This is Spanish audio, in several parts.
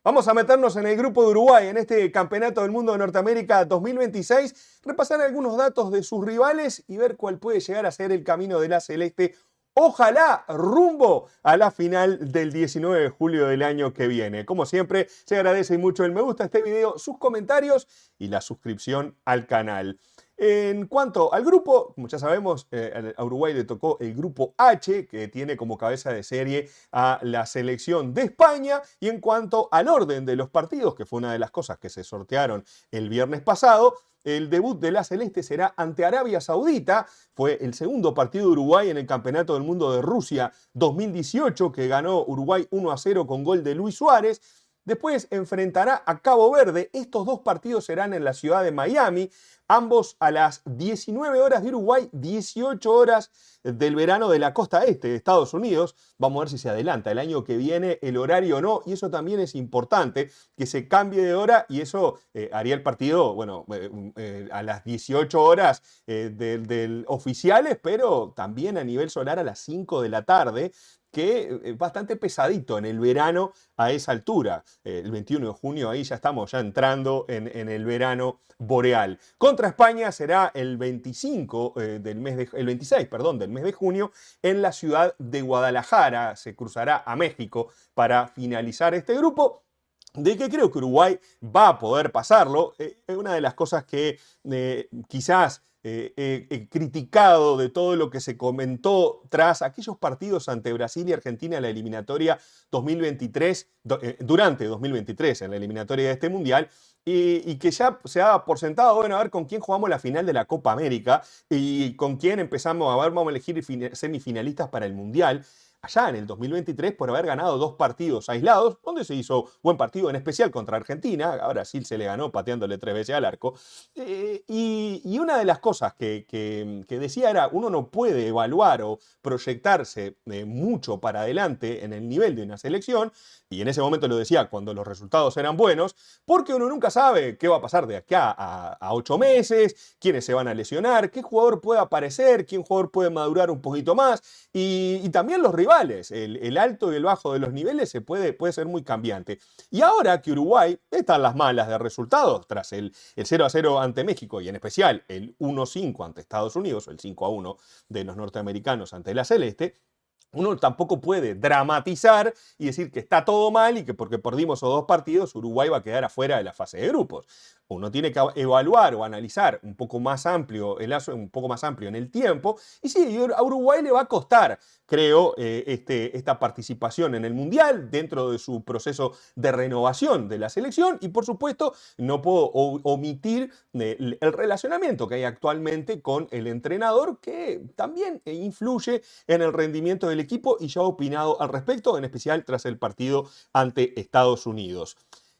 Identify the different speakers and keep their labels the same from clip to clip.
Speaker 1: Vamos a meternos en el grupo de Uruguay en este Campeonato del Mundo de Norteamérica 2026, repasar algunos datos de sus rivales y ver cuál puede llegar a ser el camino de la Celeste. Ojalá rumbo a la final del 19 de julio del año que viene. Como siempre, se agradece mucho el me gusta a este video, sus comentarios y la suscripción al canal. En cuanto al grupo, como ya sabemos, a Uruguay le tocó el grupo H, que tiene como cabeza de serie a la selección de España. Y en cuanto al orden de los partidos, que fue una de las cosas que se sortearon el viernes pasado, el debut de la Celeste será ante Arabia Saudita. Fue el segundo partido de Uruguay en el Campeonato del Mundo de Rusia 2018, que ganó Uruguay 1-0 con gol de Luis Suárez. Después enfrentará a Cabo Verde. Estos dos partidos serán en la ciudad de Miami, ambos a las 19 horas de Uruguay, 18 horas del verano de la costa este de Estados Unidos. Vamos a ver si se adelanta el año que viene el horario o no, y eso también es importante, que se cambie de hora, y eso haría el partido, bueno, a las 18 horas del oficiales, pero también a nivel solar a las 5 de la tarde, que es bastante pesadito en el verano a esa altura. El 21 de junio ahí ya estamos ya entrando en el verano boreal. Contra España será el 25 el 26, perdón, del mes de junio en la ciudad de Guadalajara. Se cruzará a México para finalizar este grupo, de que creo que Uruguay va a poder pasarlo. Es una de las cosas que quizás he criticado de todo lo que se comentó tras aquellos partidos ante Brasil y Argentina en la eliminatoria 2023, durante 2023 en la eliminatoria de este Mundial, y que ya se ha por sentado, bueno, a ver con quién jugamos la final de la Copa América y con quién empezamos, a ver, vamos a elegir semifinalistas para el Mundial. Allá en el 2023 por haber ganado dos partidos aislados, donde se hizo buen partido, en especial contra Argentina. A Brasil se le ganó pateándole 3 veces al arco. Y una de las cosas que decía era, uno no puede evaluar o proyectarse mucho para adelante en el nivel de una selección, y en ese momento lo decía cuando los resultados eran buenos, porque uno nunca sabe qué va a pasar de acá a 8 meses, quiénes se van a lesionar, qué jugador puede aparecer, qué jugador puede madurar un poquito más, y también los rivales, el alto y el bajo de los niveles puede ser muy cambiante. Y ahora que Uruguay está en las malas de resultados, tras el 0-0 ante México y en especial el 1-5 ante Estados Unidos, o el 5-1 de los norteamericanos ante la Celeste, uno tampoco puede dramatizar y decir que está todo mal y que porque perdimos esos dos partidos Uruguay va a quedar afuera de la fase de grupos. Uno tiene que evaluar o analizar un poco más amplio, un poco más amplio en el tiempo. Y sí, a Uruguay le va a costar, creo, esta participación en el Mundial dentro de su proceso de renovación de la selección. Y por supuesto, no puedo omitir el relacionamiento que hay actualmente con el entrenador, que también influye en el rendimiento del equipo, y ya he opinado al respecto, en especial tras el partido ante Estados Unidos.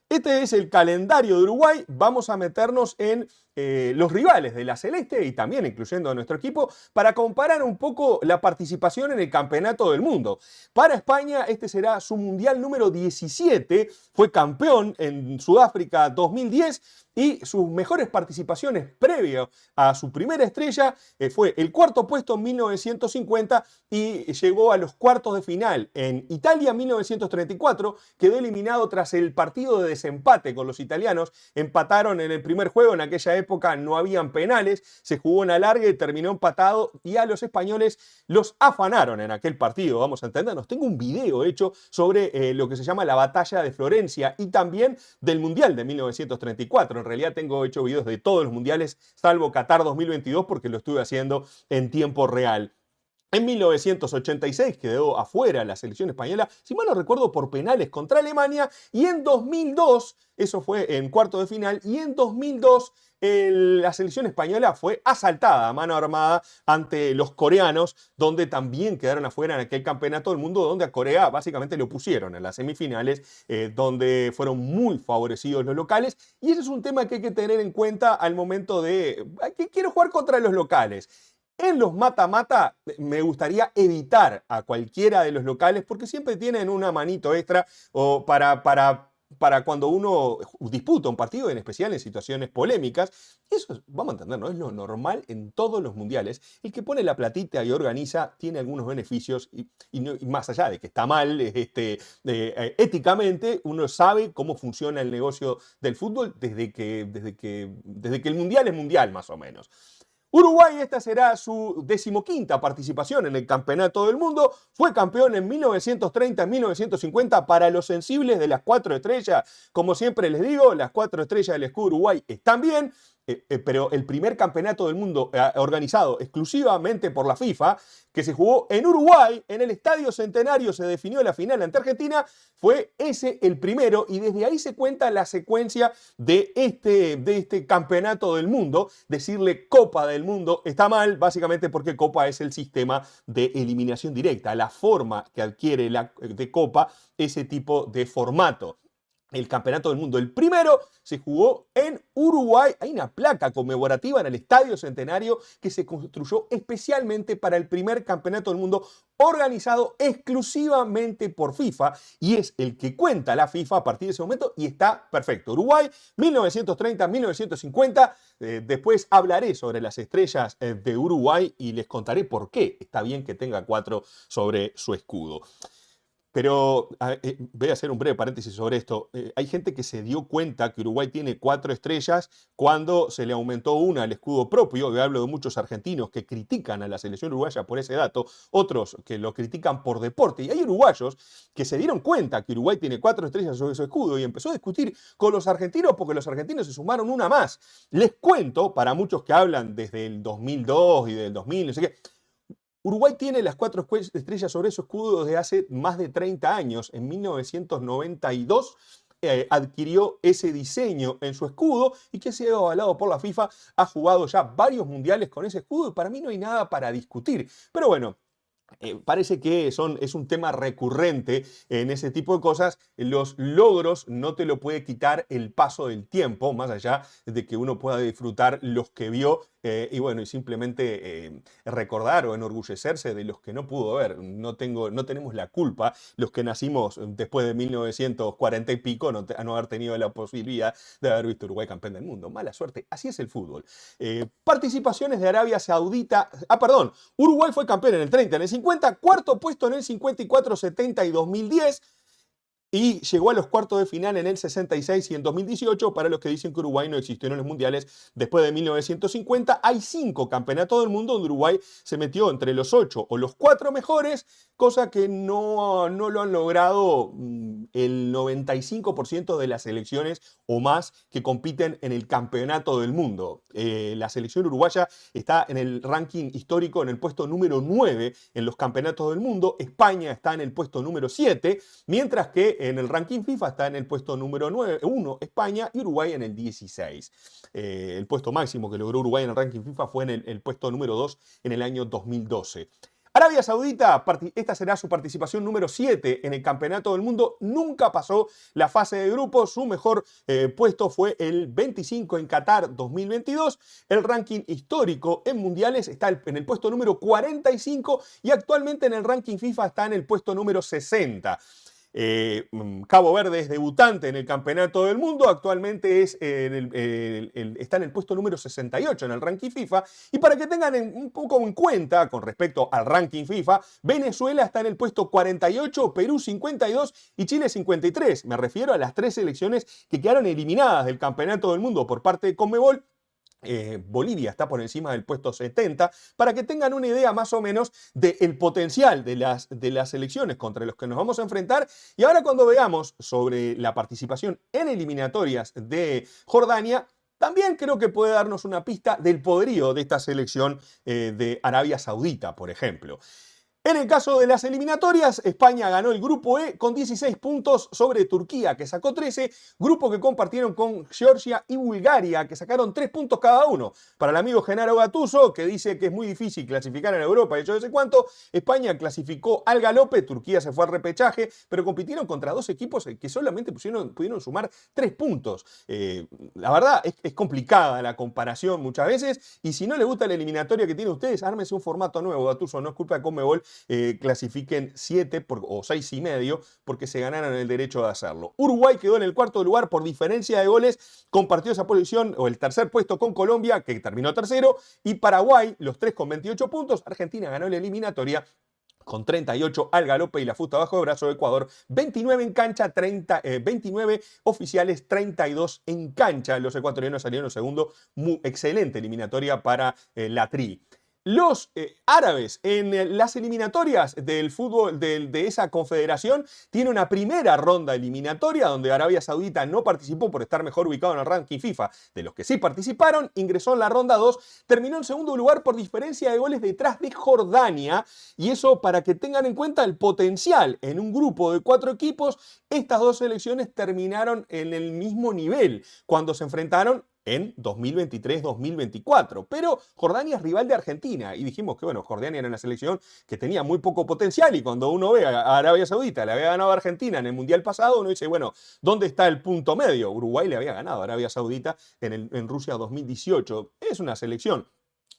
Speaker 1: Este es el calendario de Uruguay. Vamos a meternos en los rivales de la Celeste y también incluyendo a nuestro equipo para comparar un poco la participación en el Campeonato del Mundo. Para España este será su Mundial número 17, fue campeón en Sudáfrica 2010 y sus mejores participaciones previo a su primera estrella fue el cuarto puesto en 1950 y llegó a los cuartos de final en Italia en 1934, quedó eliminado tras el partido de desempate con los italianos, empataron en el primer juego, en aquella época no habían penales, se jugó una larga y terminó empatado, y a los españoles los afanaron en aquel partido, vamos a entendernos. Tengo un video hecho sobre lo que se llama la batalla de Florencia y también del Mundial de 1934. En realidad tengo hecho videos de todos los mundiales, salvo Qatar 2022, porque lo estuve haciendo en tiempo real. En 1986 quedó afuera la selección española, si mal no recuerdo, por penales contra Alemania, y en 2002, eso fue en cuarto de final, y en 2002 la selección española fue asaltada a mano armada ante los coreanos, donde también quedaron afuera en aquel campeonato del mundo, donde a Corea básicamente lo pusieron en las semifinales, donde fueron muy favorecidos los locales, y ese es un tema que hay que tener en cuenta al momento de que quiero jugar contra los locales. En los mata-mata me gustaría evitar a cualquiera de los locales porque siempre tienen una manito extra o para para cuando uno disputa un partido, en especial en situaciones polémicas. Eso, vamos a entender, ¿no? Es lo normal en todos los mundiales. El que pone la platita y organiza tiene algunos beneficios y más allá de que está mal éticamente, uno sabe cómo funciona el negocio del fútbol desde que el mundial es mundial, más o menos. Uruguay, esta será su 15ª participación en el Campeonato del Mundo. Fue campeón en 1930, en 1950 para los sensibles de las 4 estrellas. Como siempre les digo, las 4 estrellas del escudo Uruguay están bien, pero el primer campeonato del mundo organizado exclusivamente por la FIFA, que se jugó en Uruguay, en el Estadio Centenario se definió la final ante Argentina, fue ese el primero y desde ahí se cuenta la secuencia de este campeonato del mundo. Decirle Copa del Mundo está mal, básicamente porque Copa es el sistema de eliminación directa, la forma que adquiere de Copa ese tipo de formato. El Campeonato del Mundo, el primero, se jugó en Uruguay. Hay una placa conmemorativa en el Estadio Centenario que se construyó especialmente para el primer Campeonato del Mundo organizado exclusivamente por FIFA y es el que cuenta la FIFA a partir de ese momento y está perfecto. Uruguay, 1930-1950. Después hablaré sobre las estrellas de Uruguay y les contaré por qué está bien que tenga 4 sobre su escudo. Pero voy a hacer un breve paréntesis sobre esto. Hay gente que se dio cuenta que Uruguay tiene 4 estrellas cuando se le aumentó una al escudo propio. Yo hablo de muchos argentinos que critican a la selección uruguaya por ese dato, otros que lo critican por deporte. Y hay uruguayos que se dieron cuenta que Uruguay tiene 4 estrellas sobre su escudo y empezó a discutir con los argentinos porque los argentinos se sumaron una más. Les cuento, para muchos que hablan desde el 2002 y del 2000, no sé qué, Uruguay tiene las 4 estrellas sobre su escudo desde hace más de 30 años. En 1992 adquirió ese diseño en su escudo y que ha sido avalado por la FIFA. Ha jugado ya varios mundiales con ese escudo y para mí no hay nada para discutir. Pero bueno, parece que es un tema recurrente en ese tipo de cosas. Los logros no te lo puede quitar el paso del tiempo, más allá de que uno pueda disfrutar los que vio y bueno, y simplemente recordar o enorgullecerse de los que no pudo ver. No tenemos la culpa, los que nacimos después de 1940 y pico, no haber tenido la posibilidad de haber visto Uruguay campeón del mundo. Mala suerte, así es el fútbol. Participaciones de Arabia Saudita, perdón, Uruguay fue campeón en el 30, en el 50, cuarto puesto en el 54, 70 y 2010. Y llegó a los cuartos de final en el 66 y en 2018. Para los que dicen que Uruguay no existió en los mundiales después de 1950, hay 5 campeonatos del mundo donde Uruguay se metió entre los 8 o los 4 mejores, cosa que no lo han logrado el 95% de las selecciones o más que compiten en el campeonato del mundo. La selección uruguaya está en el ranking histórico en el puesto número 9 en los campeonatos del mundo. España está en el puesto número 7, mientras que en el ranking FIFA está en el puesto número 1 España y Uruguay en el 16. El puesto máximo que logró Uruguay en el ranking FIFA fue en el puesto número 2 en el año 2012. Arabia Saudita, esta será su participación número 7 en el Campeonato del Mundo. Nunca pasó la fase de grupos. Su mejor puesto fue el 25 en Qatar 2022. El ranking histórico en mundiales está en el puesto número 45 y actualmente en el ranking FIFA está en el puesto número 60. Cabo Verde es debutante en el Campeonato del Mundo, actualmente está en el puesto número 68 en el ranking FIFA. Y para que tengan un poco en cuenta con respecto al ranking FIFA, Venezuela está en el puesto 48, Perú 52 y Chile 53. Me refiero a las 3 selecciones que quedaron eliminadas del Campeonato del Mundo por parte de Conmebol. Bolivia está por encima del puesto 70, para que tengan una idea más o menos del potencial de las selecciones contra los que nos vamos a enfrentar. Y ahora cuando veamos sobre la participación en eliminatorias de Jordania, también creo que puede darnos una pista del poderío de esta selección de Arabia Saudita, por ejemplo. En el caso de las eliminatorias, España ganó el grupo E con 16 puntos sobre Turquía, que sacó 13, grupo que compartieron con Georgia y Bulgaria, que sacaron 3 puntos cada uno. Para el amigo Genaro Gattuso, que dice que es muy difícil clasificar en Europa, y yo no sé cuánto, España clasificó al galope, Turquía se fue al repechaje, pero compitieron contra 2 equipos que solamente pudieron sumar 3 puntos. La verdad, es complicada la comparación muchas veces, y si no les gusta la eliminatoria que tienen ustedes, ármense un formato nuevo, Gattuso, no es culpa de Conmebol, clasifiquen 7 o 6,5 porque se ganaron el derecho de hacerlo. Uruguay quedó en el cuarto lugar por diferencia de goles, compartió esa posición o el tercer puesto con Colombia, que terminó tercero, y Paraguay, los tres con 28 puntos. Argentina ganó la eliminatoria con 38 al galope y la fusta bajo de brazo. Ecuador 29 en cancha, 29 oficiales, 32 en cancha. Los ecuatorianos salieron segundo. Muy excelente eliminatoria para la Tri. Los árabes en las eliminatorias del fútbol de esa confederación tiene una primera ronda eliminatoria donde Arabia Saudita no participó por estar mejor ubicado en el ranking FIFA. De los que sí participaron, ingresó en la ronda 2, terminó en segundo lugar por diferencia de goles detrás de Jordania, y eso para que tengan en cuenta el potencial. En un grupo de 4 equipos, estas dos selecciones terminaron en el mismo nivel cuando se enfrentaron en 2023-2024. Pero Jordania es rival de Argentina y dijimos que, bueno, Jordania era una selección que tenía muy poco potencial, y cuando uno ve a Arabia Saudita, le había ganado a Argentina en el Mundial pasado, uno dice, bueno, ¿dónde está el punto medio? Uruguay le había ganado a Arabia Saudita en Rusia 2018. Es una selección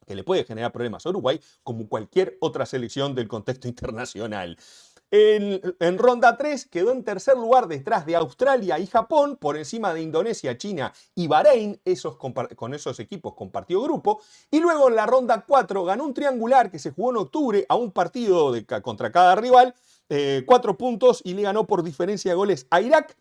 Speaker 1: que le puede generar problemas a Uruguay como cualquier otra selección del contexto internacional. En ronda 3 quedó en tercer lugar detrás de Australia y Japón, por encima de Indonesia, China y Bahrein. Con esos equipos compartió grupo. Y luego en la ronda 4 ganó un triangular que se jugó en octubre a un partido contra cada rival, 4 puntos, y le ganó por diferencia de goles a Irak,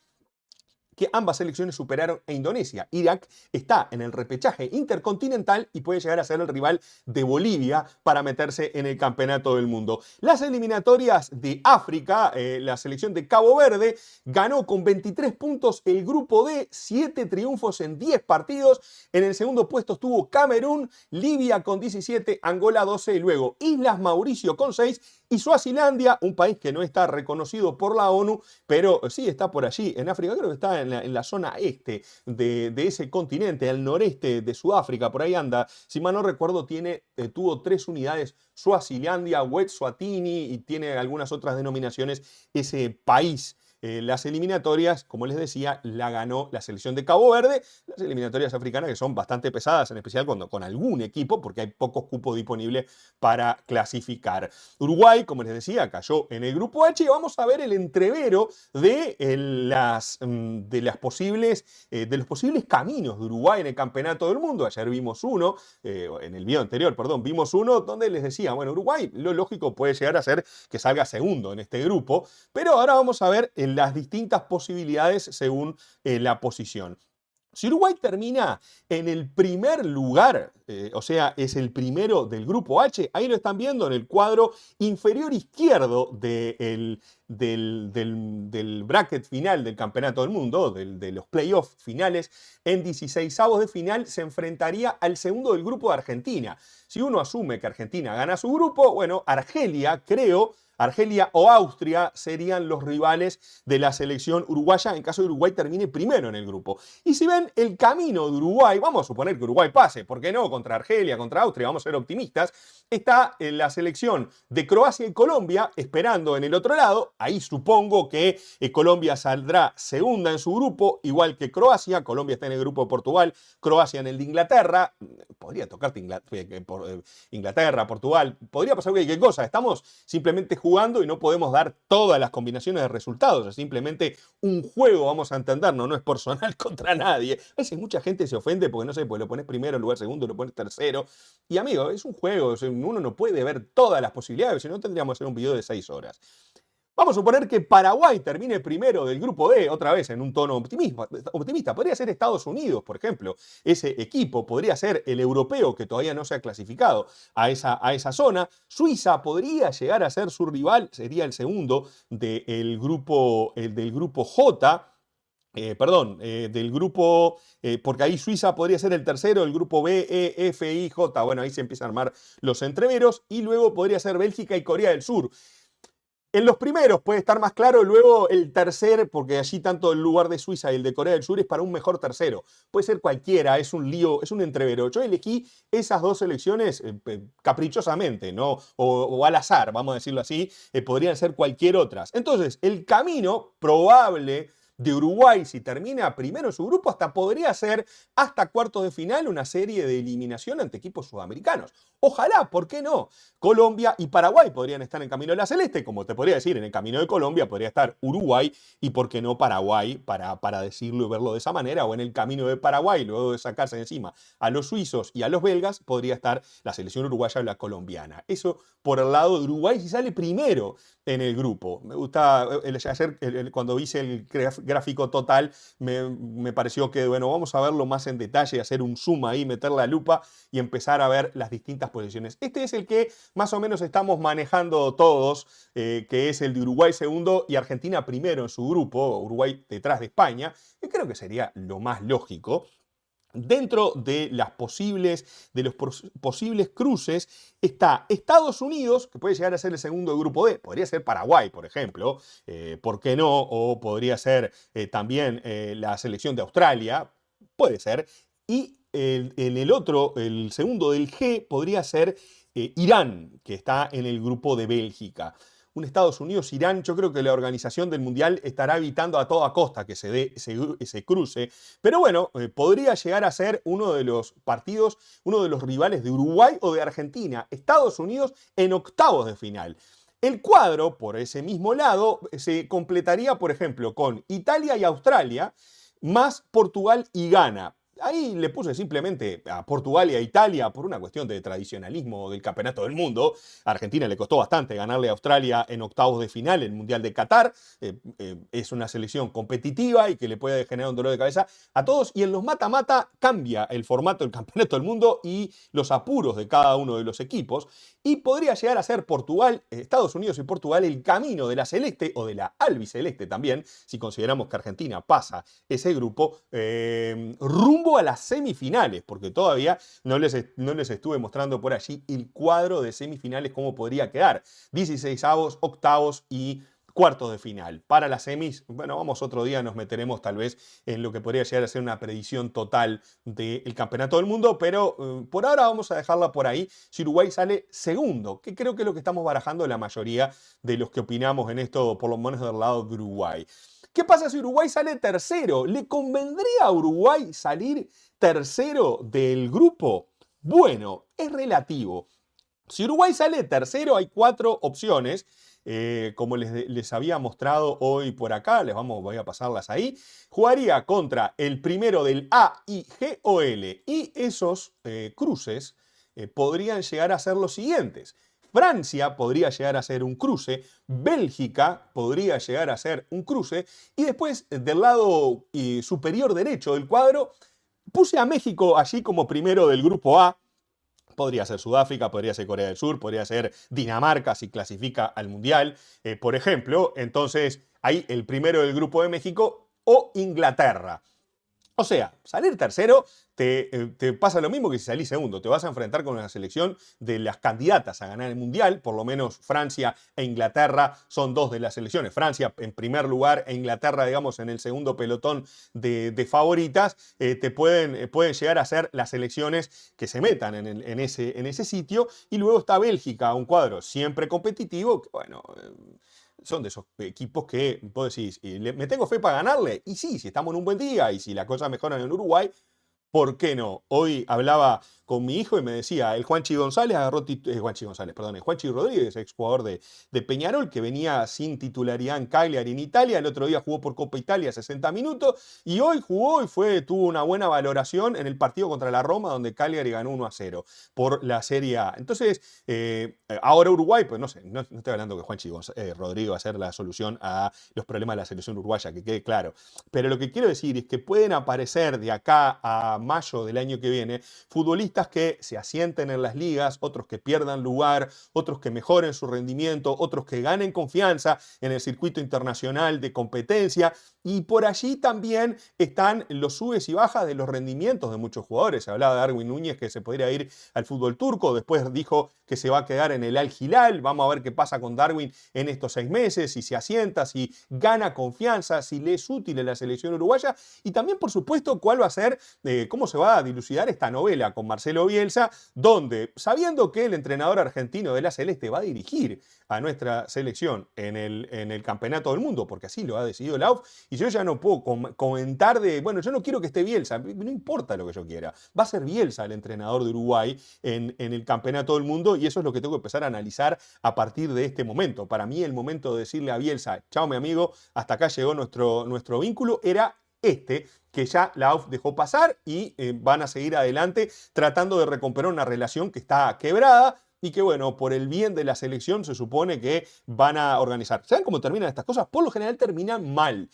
Speaker 1: que ambas selecciones superaron a Indonesia. Irak está en el repechaje intercontinental y puede llegar a ser el rival de Bolivia para meterse en el campeonato del mundo. Las eliminatorias de África, la selección de Cabo Verde ganó con 23 puntos el grupo D, 7 triunfos en 10 partidos. En el segundo puesto estuvo Camerún, Libia con 17, Angola 12 y luego Islas Mauricio con 6 y Suazilandia, un país que no está reconocido por la ONU, pero sí está por allí en África. Creo que está en la zona este de ese continente, al noreste de Sudáfrica, por ahí anda. Si mal no recuerdo, tuvo 3 unidades, Suazilandia, Wet'suwatini, y tiene algunas otras denominaciones ese país. Las eliminatorias, como les decía, la ganó la selección de Cabo Verde. Las eliminatorias africanas que son bastante pesadas, en especial cuando con algún equipo, porque hay pocos cupos disponibles para clasificar. Uruguay, como les decía, cayó en el grupo H, y vamos a ver el entrevero de los posibles caminos de Uruguay en el campeonato del mundo. Ayer vimos uno, en el video anterior, perdón, vimos uno donde les decía, bueno, Uruguay lo lógico puede llegar a ser que salga segundo en este grupo, pero ahora vamos a ver las distintas posibilidades según la posición. Si Uruguay termina en el primer lugar, o sea, es el primero del grupo H, ahí lo están viendo en el cuadro inferior izquierdo del bracket final del Campeonato del Mundo, de los playoffs finales, en 16avos de final se enfrentaría al segundo del grupo de Argentina. Si uno asume que Argentina gana su grupo, bueno, Argelia o Austria serían los rivales de la selección uruguaya en caso de Uruguay termine primero en el grupo. Y si ven el camino de Uruguay, vamos a suponer que Uruguay pase, ¿por qué no? Contra Argelia, contra Austria, vamos a ser optimistas. Está en la selección de Croacia y Colombia esperando en el otro lado. Ahí supongo que Colombia saldrá segunda en su grupo, igual que Croacia. Colombia está en el grupo de Portugal, Croacia en el de Inglaterra. Podría tocarte Inglaterra, Portugal, podría pasar cualquier cosa. Estamos simplemente jugando y no podemos dar todas las combinaciones de resultados. Es simplemente un juego, vamos a entendernos, no es personal contra nadie. A veces mucha gente se ofende porque no sé, pues lo pones primero, lugar segundo, lo pones tercero. Y amigo, es un juego, uno no puede ver todas las posibilidades, si no tendríamos que hacer un video de 6 horas. Vamos a suponer que Paraguay termine primero del grupo D, otra vez en un tono optimista. Podría ser Estados Unidos, por ejemplo. Ese equipo podría ser el europeo que todavía no se ha clasificado a esa zona. Suiza podría llegar a ser su rival, sería el segundo del grupo J. Del grupo, porque ahí Suiza podría ser el tercero, el grupo B, E, F, I, J. Bueno, ahí se empiezan a armar los entreveros. Y luego podría ser Bélgica y Corea del Sur. En los primeros puede estar más claro, luego el tercer, porque allí tanto el lugar de Suiza y el de Corea del Sur es para un mejor tercero. Puede ser cualquiera, es un lío, es un entrevero. Yo elegí esas dos selecciones caprichosamente, ¿no? O al azar, vamos a decirlo así, podrían ser cualquier otras. Entonces, el camino probable de Uruguay, si termina primero en su grupo, hasta podría ser hasta cuartos de final una serie de eliminación ante equipos sudamericanos. Ojalá, ¿por qué no? Colombia y Paraguay podrían estar en camino de la celeste, como te podría decir, en el camino de Colombia podría estar Uruguay y por qué no Paraguay, para decirlo y verlo de esa manera, o en el camino de Paraguay, luego de sacarse de encima a los suizos y a los belgas, podría estar la selección uruguaya o la colombiana. Eso por el lado de Uruguay si sale primero en el grupo. Me gusta, ayer cuando hice el gráfico total, me pareció que, bueno, vamos a verlo más en detalle, hacer un zoom ahí, meter la lupa y empezar a ver las distintas posiciones. Este es el que más o menos estamos manejando todos, que es el de Uruguay segundo y Argentina primero en su grupo, Uruguay detrás de España, que creo que sería lo más lógico. Dentro de los posibles cruces está Estados Unidos, que puede llegar a ser el segundo grupo D, podría ser Paraguay, por ejemplo, ¿por qué no? O podría ser también la selección de Australia, puede ser. Y en el otro, el segundo del G, podría ser Irán, que está en el grupo de Bélgica. Un Estados Unidos-Irán, yo creo que la organización del Mundial estará evitando a toda costa que se dé ese cruce. Pero bueno, podría llegar a ser uno de los partidos, uno de los rivales de Uruguay o de Argentina. Estados Unidos en octavos de final. El cuadro, por ese mismo lado, se completaría, por ejemplo, con Italia y Australia, más Portugal y Ghana. Ahí le puse simplemente a Portugal y a Italia por una cuestión de tradicionalismo del campeonato del mundo. A Argentina le costó bastante ganarle a Australia en octavos de final en el Mundial de Qatar. Es una selección competitiva y que le puede generar un dolor de cabeza a todos. Y en los mata-mata cambia el formato del campeonato del mundo y los apuros de cada uno de los equipos. Y podría llegar a ser Portugal, Estados Unidos y Portugal el camino de la celeste o de la albiceleste también, si consideramos que Argentina pasa ese grupo, rumbo a las semifinales, porque todavía no les estuve mostrando por allí el cuadro de semifinales, cómo podría quedar. 16avos, octavos y cuartos de final. Para las semis, bueno, vamos otro día, nos meteremos tal vez en lo que podría llegar a ser una predicción total del campeonato del mundo, pero por ahora vamos a dejarla por ahí. Si Uruguay sale segundo, que creo que es lo que estamos barajando la mayoría de los que opinamos en esto, por lo menos del lado de Uruguay. ¿Qué pasa si Uruguay sale tercero? ¿Le convendría a Uruguay salir tercero del grupo? Bueno, es relativo. Si Uruguay sale tercero, hay 4 opciones. Como les había mostrado hoy por acá, voy a pasarlas ahí. Jugaría contra el primero del A, I, G o L. Y esos cruces podrían llegar a ser los siguientes. Francia podría llegar a ser un cruce, Bélgica podría llegar a ser un cruce, y después del lado superior derecho del cuadro puse a México allí como primero del grupo A. Podría ser Sudáfrica, podría ser Corea del Sur, podría ser Dinamarca si clasifica al Mundial, por ejemplo. Entonces, ahí el primero del grupo de México o Inglaterra. O sea, salir tercero te pasa lo mismo que si salís segundo. Te vas a enfrentar con una selección de las candidatas a ganar el Mundial. Por lo menos Francia e Inglaterra son 2 de las selecciones. Francia en primer lugar e Inglaterra, digamos, en el segundo pelotón de favoritas. Pueden llegar a ser las selecciones que se metan en ese sitio. Y luego está Bélgica, un cuadro siempre competitivo. Que, bueno, son de esos equipos que vos decís, ¿me tengo fe para ganarle? Y sí, si estamos en un buen día y si las cosas mejoran en Uruguay, ¿por qué no? Hoy hablaba con mi hijo y me decía, el Juanchi González agarró el Juanchi Rodríguez, exjugador de Peñarol, que venía sin titularidad en Cagliari en Italia. El otro día jugó por Copa Italia 60 minutos y hoy jugó y tuvo una buena valoración en el partido contra la Roma, donde Cagliari ganó 1-0 por la Serie A. Entonces, ahora Uruguay, pues no sé, no estoy hablando que Juanchi Rodríguez va a ser la solución a los problemas de la selección uruguaya, que quede claro. Pero lo que quiero decir es que pueden aparecer de acá a mayo del año que viene futbolistas que se asienten en las ligas, otros que pierdan lugar, otros que mejoren su rendimiento, otros que ganen confianza en el circuito internacional de competencia. Y por allí también están los subes y bajas de los rendimientos de muchos jugadores. Se hablaba de Darwin Núñez, que se podría ir al fútbol turco, después dijo que se va a quedar en el Al Hilal. Vamos a ver qué pasa con Darwin en estos 6 meses, si se asienta, si gana confianza, si le es útil en la selección uruguaya. Y también, por supuesto, cuál va a ser, cómo se va a dilucidar esta novela con Marcelo Marcelo Bielsa, donde, sabiendo que el entrenador argentino de la Celeste va a dirigir a nuestra selección en el Campeonato del Mundo, porque así lo ha decidido la AUF, y yo ya no puedo comentar bueno, yo no quiero que esté Bielsa, no importa lo que yo quiera, va a ser Bielsa el entrenador de Uruguay en el Campeonato del Mundo, y eso es lo que tengo que empezar a analizar a partir de este momento. Para mí el momento de decirle a Bielsa, chao mi amigo, hasta acá llegó nuestro vínculo, era que ya la AUF dejó pasar y van a seguir adelante tratando de recuperar una relación que está quebrada y que, bueno, por el bien de la selección se supone que van a organizar. ¿Saben cómo terminan estas cosas? Por lo general terminan mal.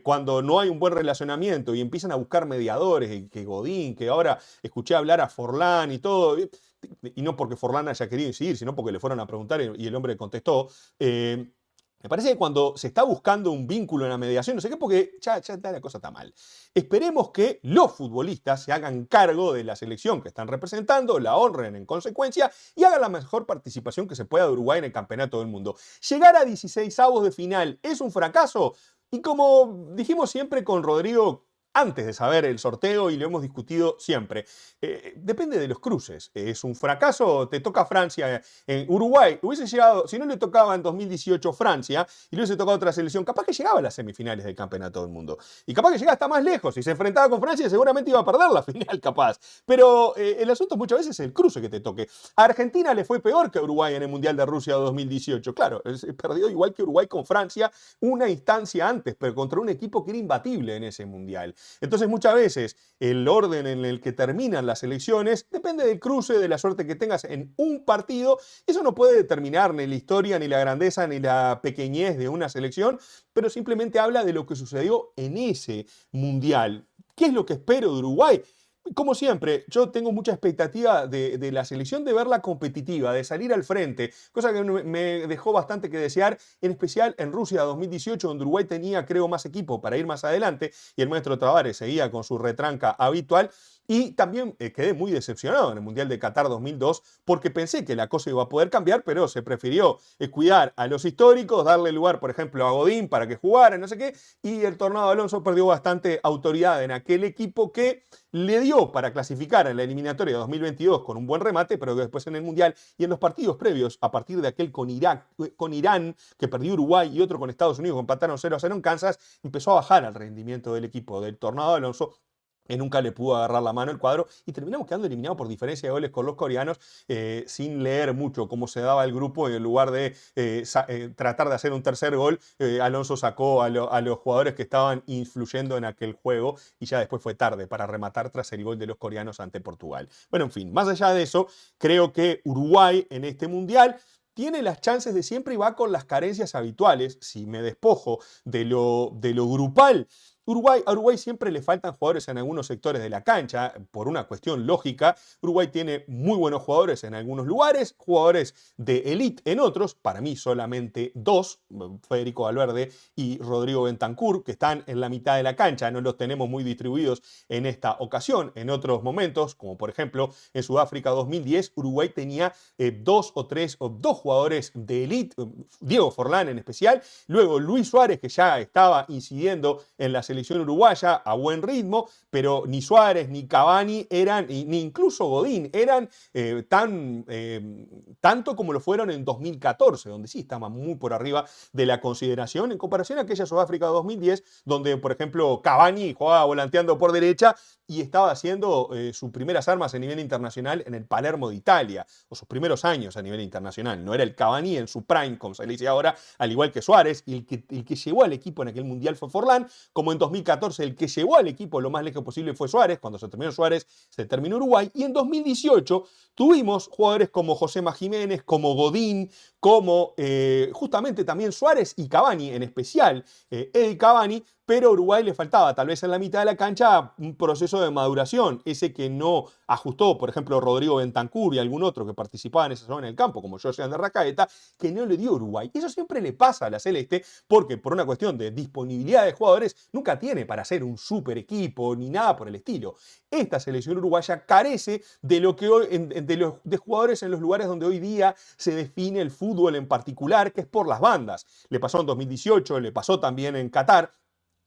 Speaker 1: Cuando no hay un buen relacionamiento y empiezan a buscar mediadores, que Godín, que ahora escuché hablar a Forlán y todo, y no porque Forlán haya querido incidir, sino porque le fueron a preguntar y el hombre contestó. Me parece que cuando se está buscando un vínculo en la mediación, no sé qué, porque ya la cosa está mal. Esperemos que los futbolistas se hagan cargo de la selección que están representando, la honren en consecuencia y hagan la mejor participación que se pueda de Uruguay en el Campeonato del Mundo. Llegar a 16avos de final es un fracaso y como dijimos siempre con Rodrigo, antes de saber el sorteo y lo hemos discutido siempre. Depende de los cruces. Es un fracaso, te toca Francia. En Uruguay hubiese llegado, si no le tocaba en 2018 Francia y le hubiese tocado otra selección, capaz que llegaba a las semifinales del Campeonato del Mundo. Y capaz que llegaba hasta más lejos. Si se enfrentaba con Francia seguramente iba a perder la final capaz. Pero el asunto muchas veces es el cruce que te toque. A Argentina le fue peor que a Uruguay en el Mundial de Rusia 2018. Claro, perdió igual que Uruguay con Francia una instancia antes, pero contra un equipo que era imbatible en ese Mundial. Entonces muchas veces el orden en el que terminan las elecciones depende del cruce, de la suerte que tengas en un partido. Eso no puede determinar ni la historia, ni la grandeza, ni la pequeñez de una selección, pero simplemente habla de lo que sucedió en ese mundial. ¿Qué es lo que espero de Uruguay? Como siempre, yo tengo mucha expectativa de la selección de verla competitiva, de salir al frente, cosa que me dejó bastante que desear, en especial en Rusia 2018, donde Uruguay tenía, creo, más equipo para ir más adelante y el maestro Tavares seguía con su retranca habitual. Y también quedé muy decepcionado en el Mundial de Qatar 2002 porque pensé que la cosa iba a poder cambiar, pero se prefirió cuidar a los históricos, darle lugar, por ejemplo, a Godín para que jugara, no sé qué, y el Tornado Alonso perdió bastante autoridad en aquel equipo que le dio para clasificar en la eliminatoria 2022 con un buen remate, pero que después en el Mundial y en los partidos previos, a partir de aquel con Irán, que perdió Uruguay, y otro con Estados Unidos, que empataron 0-0 en Kansas, empezó a bajar el rendimiento del equipo del Tornado Alonso, que nunca le pudo agarrar la mano el cuadro y terminamos quedando eliminados por diferencia de goles con los coreanos sin leer mucho cómo se daba el grupo y en lugar de tratar de hacer un tercer gol, Alonso sacó a los jugadores que estaban influyendo en aquel juego y ya después fue tarde para rematar tras el gol de los coreanos ante Portugal. Bueno, en fin, más allá de eso, creo que Uruguay en este Mundial tiene las chances de siempre y va con las carencias habituales. Si me despojo de lo grupal, a Uruguay siempre le faltan jugadores en algunos sectores de la cancha, por una cuestión lógica. Uruguay tiene muy buenos jugadores en algunos lugares, jugadores de élite en otros, para mí solamente dos, Federico Valverde y Rodrigo Bentancur, que están en la mitad de la cancha, no los tenemos muy distribuidos en esta ocasión. En otros momentos, como por ejemplo en Sudáfrica 2010, Uruguay tenía dos jugadores de élite, Diego Forlán en especial, luego Luis Suárez, que ya estaba incidiendo en la selección uruguaya a buen ritmo, pero ni Suárez ni Cavani eran, ni incluso Godín, eran tanto como lo fueron en 2014, donde sí estaban muy por arriba de la consideración en comparación a aquella Sudáfrica 2010, donde por ejemplo Cavani jugaba volanteando por derecha y estaba haciendo sus primeras armas a nivel internacional en el Palermo de Italia, o sus primeros años a nivel internacional. No era el Cavani en su prime, como se le dice ahora, al igual que Suárez, y el que llevó al equipo en aquel mundial fue Forlán, como en 2014 el que llevó al equipo lo más lejos posible fue Suárez. Cuando se terminó Suárez, se terminó Uruguay, y en 2018 tuvimos jugadores como Josema Jiménez, como Godín, como justamente también Suárez y Cavani, en especial Eddie Cavani, pero a Uruguay le faltaba tal vez en la mitad de la cancha un proceso de maduración, ese que no ajustó, por ejemplo, Rodrigo Bentancur y algún otro que participaba en esa zona en el campo, como José Ander Racaeta, que no le dio Uruguay. Y eso siempre le pasa a la Celeste, porque por una cuestión de disponibilidad de jugadores, nunca tiene para hacer un super equipo ni nada por el estilo. Esta selección uruguaya carece de lo que hoy, de jugadores en los lugares donde hoy día se define el fútbol en particular, que es por las bandas. Le pasó en 2018, le pasó también en Qatar.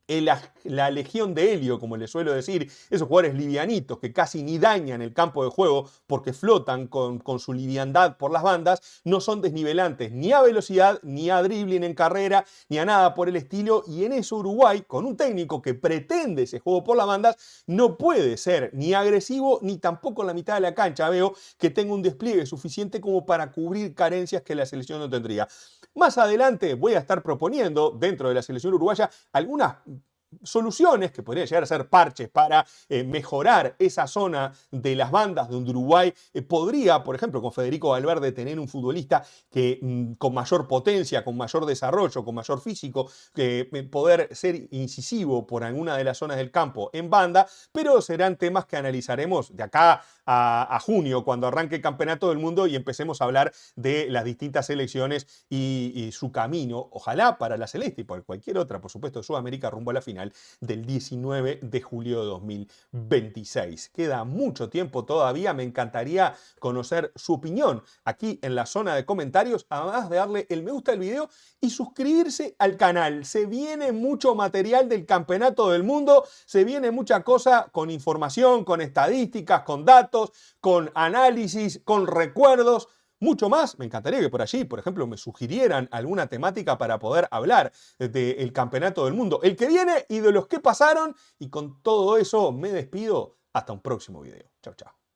Speaker 1: la legión de helio, como le suelo decir, esos jugadores livianitos que casi ni dañan el campo de juego porque flotan con su liviandad por las bandas, no son desnivelantes ni a velocidad, ni a dribbling en carrera, ni a nada por el estilo, y en eso Uruguay, con un técnico que pretende ese juego por las bandas, no puede ser ni agresivo, ni tampoco en la mitad de la cancha veo que tenga un despliegue suficiente como para cubrir carencias que la selección no tendría. Más adelante voy a estar proponiendo dentro de la selección uruguaya algunas soluciones que podrían llegar a ser parches para mejorar esa zona de las bandas donde Uruguay podría, por ejemplo, con Federico Valverde tener un futbolista que con mayor potencia, con mayor desarrollo, con mayor físico, poder ser incisivo por alguna de las zonas del campo en banda, pero serán temas que analizaremos de acá a junio, cuando arranque el Campeonato del Mundo y empecemos a hablar de las distintas selecciones y su camino, ojalá para la Celeste y para cualquier otra, por supuesto, de Sudamérica rumbo a la final del 19 de julio de 2026. Queda mucho tiempo todavía, me encantaría conocer su opinión aquí en la zona de comentarios, además de darle el me gusta al video y suscribirse al canal. Se viene mucho material del Campeonato del Mundo, se viene mucha cosa con información, con estadísticas, con datos, con análisis, con recuerdos. Mucho más, me encantaría que por allí, por ejemplo, me sugirieran alguna temática para poder hablar del Campeonato del Mundo, el que viene y de los que pasaron. Y con todo eso me despido. Hasta un próximo video. Chau, chau.